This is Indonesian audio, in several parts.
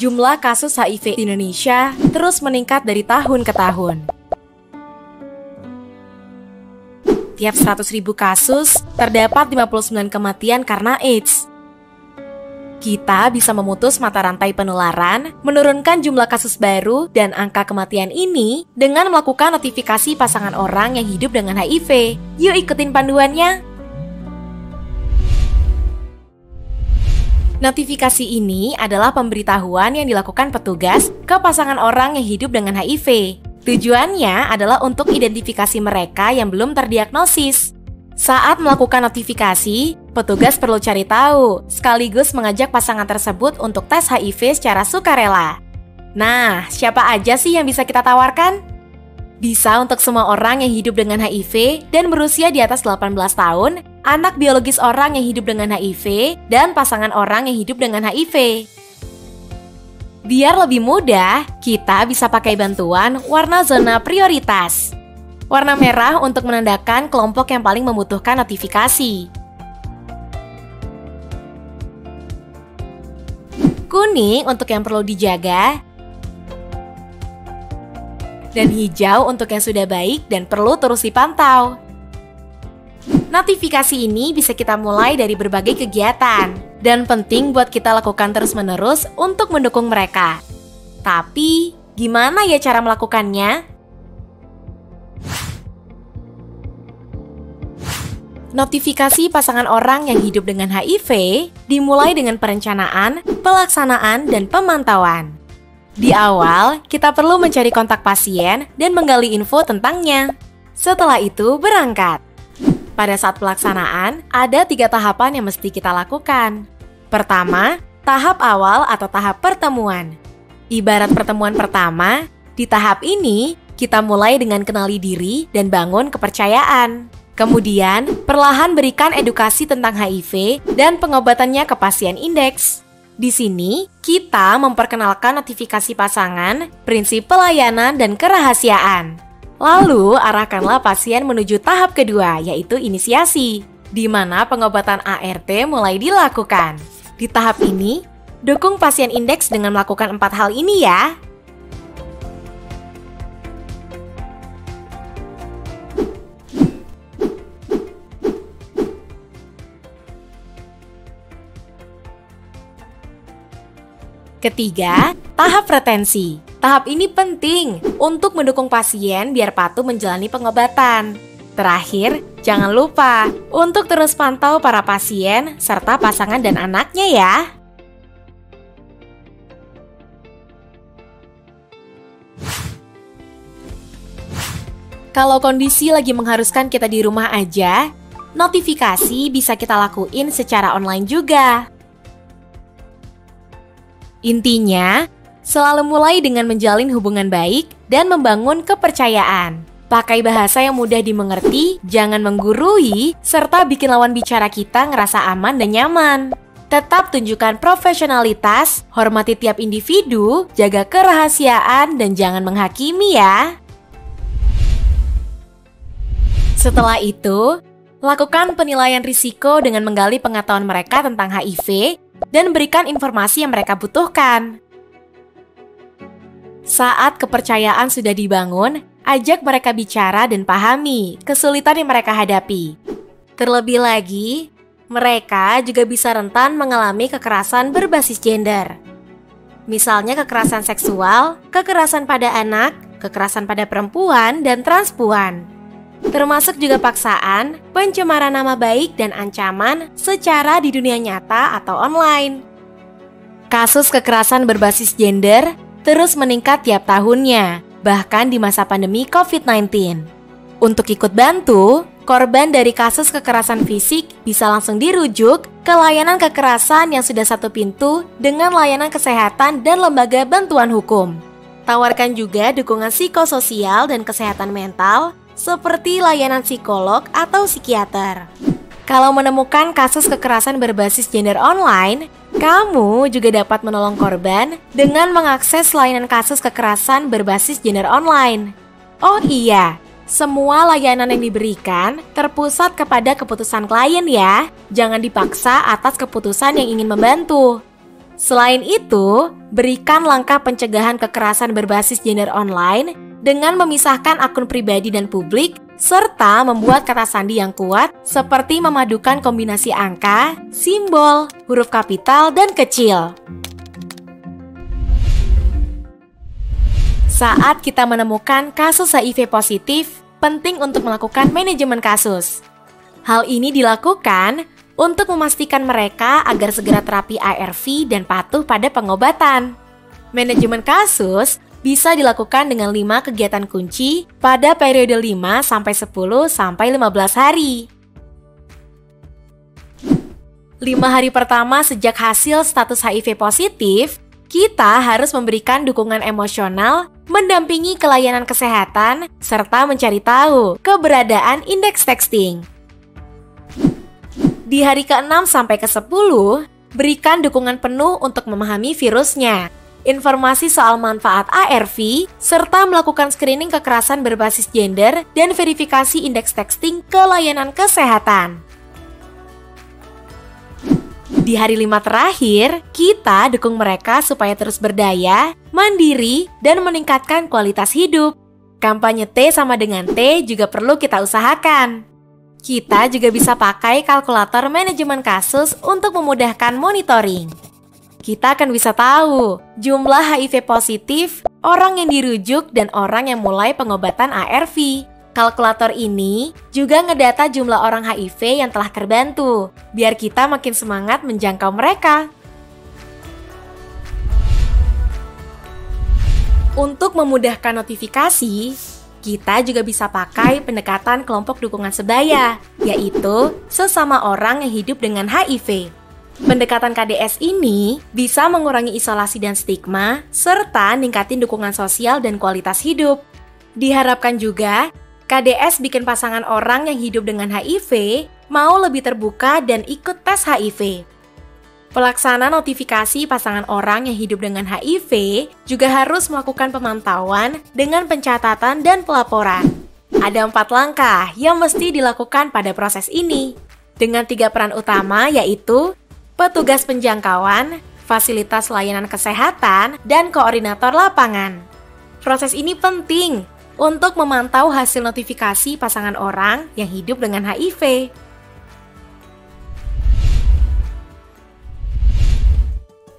jumlah kasus HIV di Indonesia terus meningkat dari tahun ke tahun. Tiap 100.000 kasus, terdapat 59 kematian karena AIDS. Kita bisa memutus mata rantai penularan, menurunkan jumlah kasus baru dan angka kematian ini dengan melakukan notifikasi pasangan orang yang hidup dengan HIV. Yuk ikutin panduannya! Notifikasi ini adalah pemberitahuan yang dilakukan petugas ke pasangan orang yang hidup dengan HIV. Tujuannya adalah untuk identifikasi mereka yang belum terdiagnosis. Saat melakukan notifikasi, petugas perlu cari tahu, sekaligus mengajak pasangan tersebut untuk tes HIV secara sukarela. Nah, siapa aja sih yang bisa kita tawarkan? Bisa untuk semua orang yang hidup dengan HIV dan berusia di atas 18 tahun, anak biologis orang yang hidup dengan HIV, dan pasangan orang yang hidup dengan HIV. Biar lebih mudah, kita bisa pakai bantuan warna zona prioritas. Warna merah untuk menandakan kelompok yang paling membutuhkan notifikasi. Kuning untuk yang perlu dijaga. Dan hijau untuk yang sudah baik dan perlu terus dipantau. Notifikasi ini bisa kita mulai dari berbagai kegiatan, dan penting buat kita lakukan terus-menerus untuk mendukung mereka. Tapi, gimana ya cara melakukannya? Notifikasi pasangan orang yang hidup dengan HIV dimulai dengan perencanaan, pelaksanaan, dan pemantauan. Di awal, kita perlu mencari kontak pasien dan menggali info tentangnya. Setelah itu, berangkat. Pada saat pelaksanaan, ada 3 tahapan yang mesti kita lakukan. Pertama, tahap awal atau tahap pertemuan. Ibarat pertemuan pertama, di tahap ini, kita mulai dengan kenali diri dan bangun kepercayaan. Kemudian, perlahan berikan edukasi tentang HIV dan pengobatannya ke pasien indeks. Di sini, kita memperkenalkan notifikasi pasangan, prinsip pelayanan, dan kerahasiaan. Lalu, arahkanlah pasien menuju tahap kedua, yaitu inisiasi, di mana pengobatan ART mulai dilakukan. Di tahap ini, dukung pasien indeks dengan melakukan 4 hal ini ya. Ketiga, tahap retensi. Tahap ini penting untuk mendukung pasien biar patuh menjalani pengobatan. Terakhir, jangan lupa untuk terus pantau para pasien serta pasangan dan anaknya ya. Kalau kondisi lagi mengharuskan kita di rumah aja, notifikasi bisa kita lakuin secara online juga. Intinya, selalu mulai dengan menjalin hubungan baik dan membangun kepercayaan. Pakai bahasa yang mudah dimengerti, jangan menggurui, serta bikin lawan bicara kita ngerasa aman dan nyaman. Tetap tunjukkan profesionalitas, hormati tiap individu, jaga kerahasiaan, dan jangan menghakimi ya. Setelah itu, lakukan penilaian risiko dengan menggali pengetahuan mereka tentang HIV dan berikan informasi yang mereka butuhkan. Saat kepercayaan sudah dibangun, ajak mereka bicara dan pahami kesulitan yang mereka hadapi. Terlebih lagi, mereka juga bisa rentan mengalami kekerasan berbasis gender. Misalnya kekerasan seksual, kekerasan pada anak, kekerasan pada perempuan, dan transpuan. Termasuk juga paksaan, pencemaran nama baik, dan ancaman secara di dunia nyata atau online. Kasus kekerasan berbasis gender terus meningkat tiap tahunnya, bahkan di masa pandemi COVID-19. Untuk ikut bantu, korban dari kasus kekerasan fisik bisa langsung dirujuk ke layanan kekerasan yang sudah satu pintu dengan layanan kesehatan dan lembaga bantuan hukum. Tawarkan juga dukungan psikososial dan kesehatan mental, seperti layanan psikolog atau psikiater. Kalau menemukan kasus kekerasan berbasis gender online, kamu juga dapat menolong korban dengan mengakses layanan kasus kekerasan berbasis gender online. Oh iya, semua layanan yang diberikan terpusat kepada keputusan klien ya. Jangan dipaksa atas keputusan yang ingin membantu. Selain itu, berikan langkah pencegahan kekerasan berbasis gender online dengan memisahkan akun pribadi dan publik, serta membuat kata sandi yang kuat seperti memadukan kombinasi angka, simbol, huruf kapital, dan kecil. Saat kita menemukan kasus HIV positif, penting untuk melakukan manajemen kasus. Hal ini dilakukan untuk memastikan mereka agar segera terapi ARV dan patuh pada pengobatan. Manajemen kasus bisa dilakukan dengan 5 kegiatan kunci pada periode 5 sampai 10 sampai 15 hari. 5 hari pertama sejak hasil status HIV positif, kita harus memberikan dukungan emosional, mendampingi ke layanan kesehatan, serta mencari tahu keberadaan indeks texting. Di hari ke-6 sampai ke-10, berikan dukungan penuh untuk memahami virusnya, informasi soal manfaat ARV, serta melakukan screening kekerasan berbasis gender dan verifikasi indeks texting ke layanan kesehatan. Di hari 5 terakhir, kita dukung mereka supaya terus berdaya, mandiri, dan meningkatkan kualitas hidup. Kampanye T sama dengan T juga perlu kita usahakan. Kita juga bisa pakai kalkulator manajemen kasus untuk memudahkan monitoring. Kita akan bisa tahu jumlah HIV positif, orang yang dirujuk, dan orang yang mulai pengobatan ARV. Kalkulator ini juga ngedata jumlah orang HIV yang telah terbantu, biar kita makin semangat menjangkau mereka. Untuk memudahkan notifikasi, kita juga bisa pakai pendekatan kelompok dukungan sebaya, yaitu sesama orang yang hidup dengan HIV. Pendekatan KDS ini bisa mengurangi isolasi dan stigma, serta ningkatin dukungan sosial dan kualitas hidup. Diharapkan juga, KDS bikin pasangan orang yang hidup dengan HIV mau lebih terbuka dan ikut tes HIV. Pelaksana notifikasi pasangan orang yang hidup dengan HIV juga harus melakukan pemantauan dengan pencatatan dan pelaporan. Ada 4 langkah yang mesti dilakukan pada proses ini, dengan 3 peran utama yaitu petugas penjangkauan, fasilitas layanan kesehatan, dan koordinator lapangan. Proses ini penting untuk memantau hasil notifikasi pasangan orang yang hidup dengan HIV.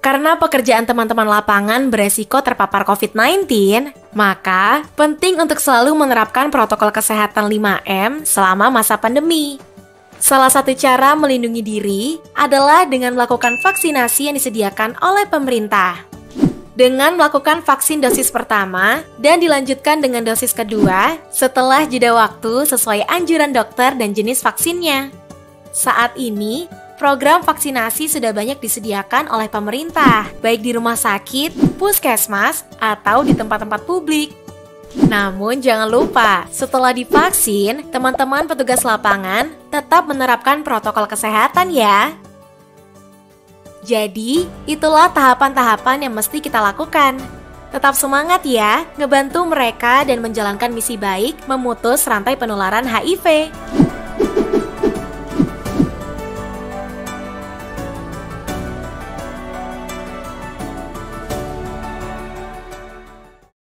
Karena pekerjaan teman-teman lapangan beresiko terpapar COVID-19, maka penting untuk selalu menerapkan protokol kesehatan 5M selama masa pandemi. Salah satu cara melindungi diri adalah dengan melakukan vaksinasi yang disediakan oleh pemerintah. Dengan melakukan vaksin dosis pertama dan dilanjutkan dengan dosis kedua setelah jeda waktu sesuai anjuran dokter dan jenis vaksinnya. Saat ini, program vaksinasi sudah banyak disediakan oleh pemerintah, baik di rumah sakit, puskesmas, atau di tempat-tempat publik. Namun jangan lupa, setelah divaksin, teman-teman petugas lapangan tetap menerapkan protokol kesehatan ya. Jadi, itulah tahapan-tahapan yang mesti kita lakukan. Tetap semangat ya, ngebantu mereka dan menjalankan misi baik memutus rantai penularan HIV.